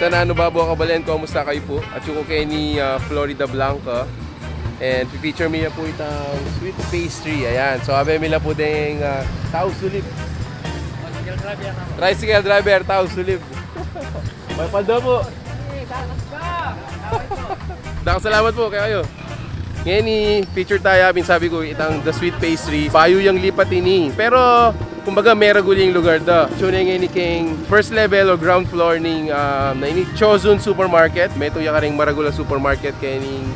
Tanano Babo Kabalen, kumusta kayo po? At yung kay ni Floridablanca. And feature niya po itang Sweet Pastry. Ayan. So abe nila po ding tao Solib. Tricycle driver, tao Solib. May paldo po. Salamat po kayo. Ngayon ni feature tayo, sabi ko itang the Sweet Pastry. Payo yung lipat ini. Pero kumbaga may raguling lugar da. So ngayon ni King first level o ground floor ning na ini Chuzon supermarket. May tuya ka ring maragula supermarket kay ning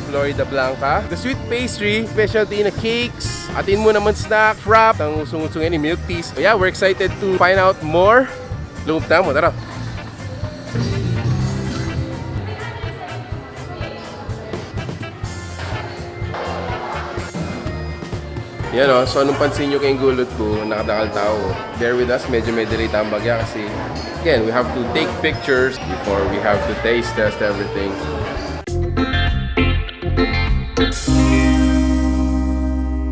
Floridablanca. The Sweet Pastry, specialty na cakes. Atin mo naman snack, frap, ang usong-usong ni milk teas. So yeah, we're excited to find out more. Loob na mo, tara. Yan o, so anong pansin nyo kayong gulot ko, nakadakal tao. Bear with us, medyo may delay ang bagya kasi again, we have to take pictures before we have to taste test everything.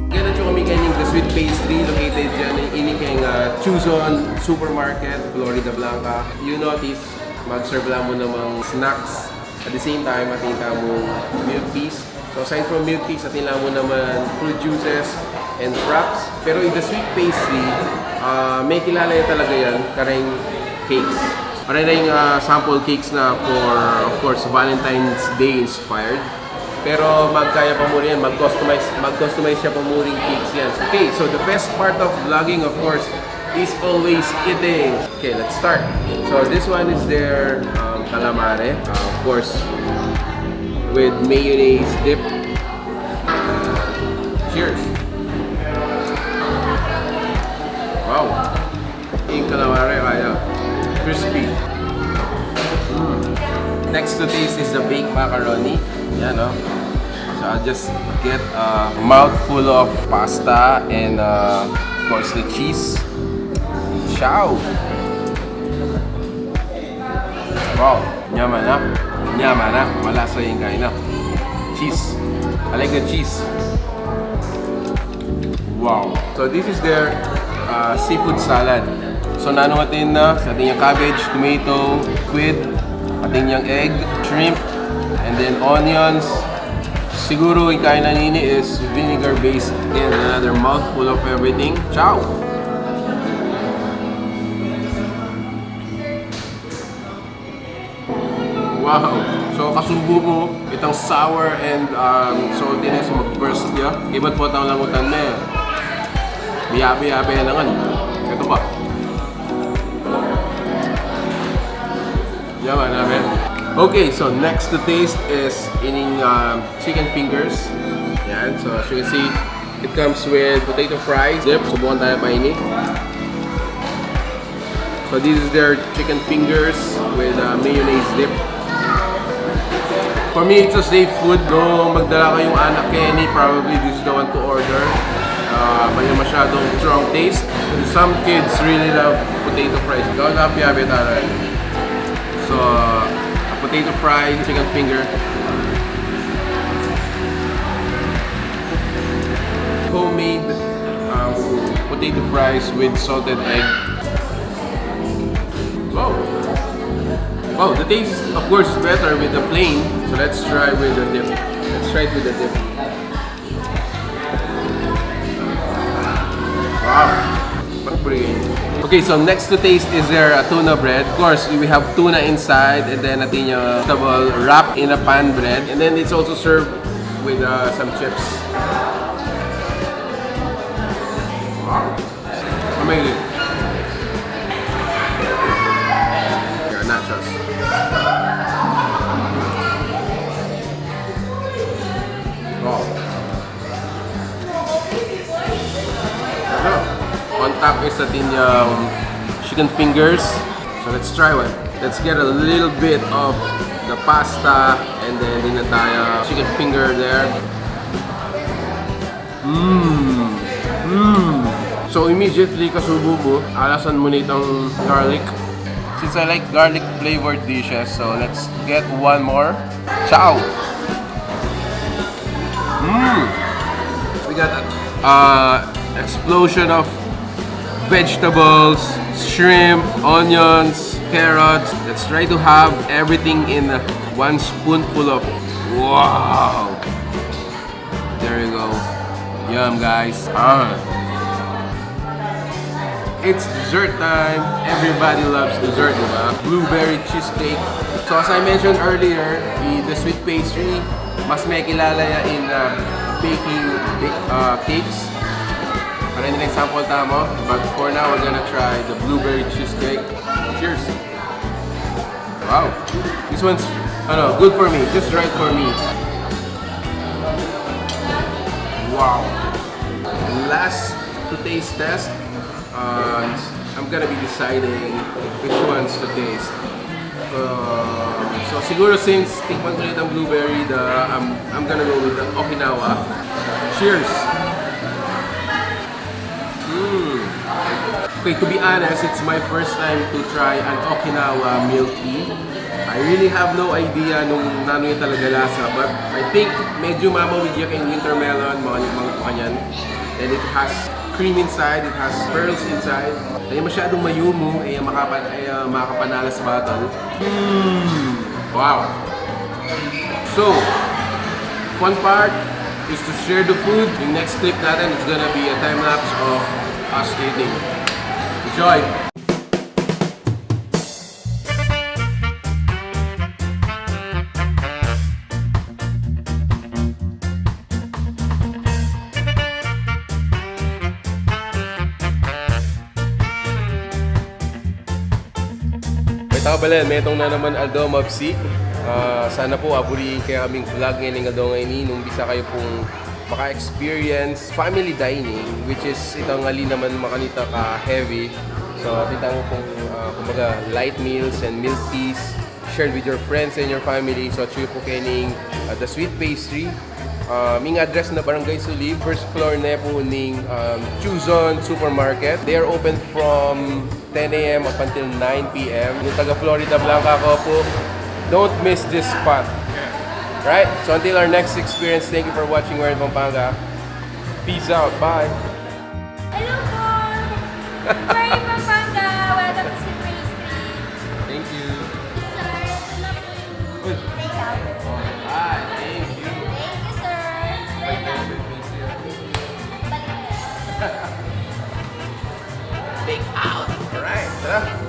Ganun yung kami kanyang the Sweet Pastry located dyan in kayong Chuzon supermarket, Floridablanca. You notice, mag-serve lang mo namang snacks. At the same time, atinta mo milk teas. So aside from milk teas, atinta mo naman fruit juices and wraps. Pero in the Sweet Pastry, may kilala yan talaga yan, kareng cakes. Kareng sample cakes na for, of course, Valentine's Day inspired. Pero magkaya pa mo rin yan, mag-customize siya pa mo rin cakes yan. Okay, so the best part of vlogging, of course, is always eating. Okay, let's start. So this one is their calamare, of course, with mayonnaise dip. Cheers! Wow! Yung calamare kaya crispy. Next to taste is the baked macaroni. Yan, no? So I'll just get a mouthful of pasta and of course the cheese. Ciao! Wow! Yaman na. Yaman na. Malasa yung kain na. Cheese. I like the cheese. Wow! So this is their seafood salad. So nano natin na sa ating yung cabbage, tomato, squid, ating yung egg, shrimp, and then onions. Siguro yung kain na nini is vinegar based and another mouthful of everything. Ciao! Wow! So kasubo mo itang sour and saltiness mag-burst niya. Iba't po itang langutan na eh. Biyabi-yabi na nga. Ito pa. Yaman namin. Okay, so next to taste is ining chicken fingers. Yan, so as you can see, it comes with potato fries. Dip, subukan tayo pa ini. So this is their chicken fingers with mayonnaise dip. For me, it's a safe food. No, magdala kayong anak Kenny, probably this is the one to order. May masyadong strong taste. And some kids really love potato fries. Don't happy tayo. So, potato fries, chicken finger. Homemade potato fries with salted egg. Wow! Wow, the taste, of course, is better with the plain. So let's try with the dip. Let's try it with the dip. Wow! Okay, so next to taste is their tuna bread. Of course, we have tuna inside and then natin yung vegetable wrapped in a pan bread. And then it's also served with some chips. Wow! Amazing! Yeah, nachos. Wow! On top is natin yung chicken fingers. So let's try one. Let's get a little bit of the pasta and then din na tayo chicken finger there. So immediately kasubo mo, alasan mo na itong garlic. Since I like garlic flavored dishes, so let's get one more. Ciao! We got explosion of vegetables, shrimp, onions, carrots. Let's try to have everything in one spoonful of... Wow! There you go. Yum, guys. It's dessert time. Everybody loves dessert, diba? Blueberry cheesecake. So as I mentioned earlier, the sweet pastry, mas may kilala ya in baking cakes. Para hindi nag-sample tamo. But for now, we're gonna try the blueberry cheesecake. Cheers! Wow! This one's good for me. Just right for me. Wow! Last to taste test. I'm gonna be deciding which ones to taste. So siguro since tikman ko ulit ang blueberry, I'm gonna go with the Okinawa. Cheers! Okay, to be honest, it's my first time to try an Okinawa milk tea. I really have no idea nung nano yung talaga lasa, but I think medyo mamawid yung winter melon, mga kanyan. And it has cream inside, it has pearls inside. Kaya masyadong mayumo, ay makapanala sa battle. Wow! So, fun part is to share the food. Yung next clip natin, it's gonna be a time-lapse of us eating. Enjoy! Balen, may itong na naman Aldo Mabsik. Sana po aburihin kaya kaming vlog ngayon ng Aldo ngayon nung bisa kayo pong maka-experience family dining, which is itang ali naman makanita ka heavy. So titang pong kumbaga light meals and milk teas shared with your friends and your family. So chuyo po kaning the Sweet Pastry. Ming address na Barangay Solib, first floor na po ning Chuzon Supermarket. They are open from 10 a.m. up until 9 p.m. Yung taga Floridablanca ko po, don't miss this spot. Right? So until our next experience, thank you for watching We're in Pampanga. Peace out. Bye. Hello po! We're in Pampanga. Welcome to Sweet Pastry. Thank you. Sir, ano po yung take out? Bye. Thank you. Thank you, sir. Bye, Sweet Pastry. Balik. Take out. All right.